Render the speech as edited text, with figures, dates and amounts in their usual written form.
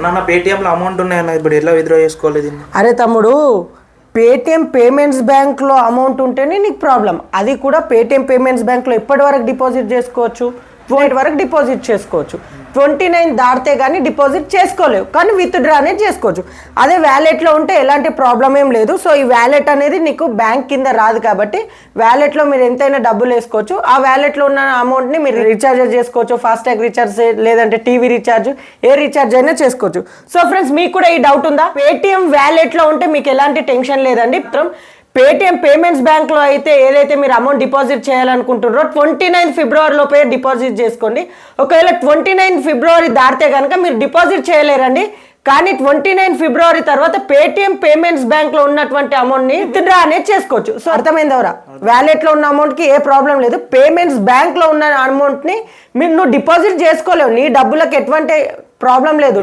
నా పేటిఎంలో అమౌంట్ ఉన్నాయన్న, ఇప్పుడు ఎలా విత్డ్రా చేసుకోలేదు? అరే తమ్ముడు, పేటిఎం పేమెంట్స్ బ్యాంక్లో అమౌంట్ ఉంటేనే నీకు ప్రాబ్లం. అది కూడా పేటిఎం పేమెంట్స్ బ్యాంక్లో ఎప్పటి వరకు డిపాజిట్ చేసుకోవచ్చు? 28 వరకు డిపాజిట్ చేసుకోవచ్చు. 29 దాటితే కానీ డిపాజిట్ చేసుకోలేవు, కానీ విత్డ్రా అనేది చేసుకోవచ్చు. అదే వ్యాలెట్లో ఉంటే ఎలాంటి ప్రాబ్లం ఏం లేదు. సో ఈ వ్యాలెట్ అనేది నీకు బ్యాంక్ కింద రాదు కాబట్టి వ్యాలెట్లో మీరు ఎంతైనా డబ్బులు వేసుకోవచ్చు. ఆ వ్యాలెట్లో ఉన్న అమౌంట్ని మీరు రీఛార్జ్ చేసుకోవచ్చు, ఫాస్టాగ్ రీఛార్జ్ లేదంటే టీవీ రీఛార్జ్, ఏ రీఛార్జ్ అయినా చేసుకోవచ్చు. సో ఫ్రెండ్స్, మీకు కూడా ఈ డౌట్ ఉందా? పేటిఎం వ్యాలెట్లో ఉంటే మీకు ఎలాంటి టెన్షన్ లేదండి. పేటిఎం పేమెంట్స్ బ్యాంక్లో అయితే ఏదైతే మీరు అమౌంట్ డిపాజిట్ చేయాలనుకుంటున్నారో 29 ఫిబ్రవరి లోపే డిపాజిట్ చేసుకోండి. ఒకవేళ 29 ఫిబ్రవరి దాటితే కనుక మీరు డిపాజిట్ చేయలేరండి. కానీ 29 ఫిబ్రవరి తర్వాత పేటిఎం పేమెంట్స్ బ్యాంక్లో ఉన్నటువంటి అమౌంట్ని విత్డ్రా అనేది చేసుకోవచ్చు. సో అర్థమైందవరా? వ్యాలెట్లో ఉన్న అమౌంట్కి ఏ ప్రాబ్లం లేదు. పేమెంట్స్ బ్యాంక్లో ఉన్న అమౌంట్ని నువ్వు డిపాజిట్ చేసుకోలేవు, నీ డబ్బులకు ఎటువంటి ప్రాబ్లం లేదు.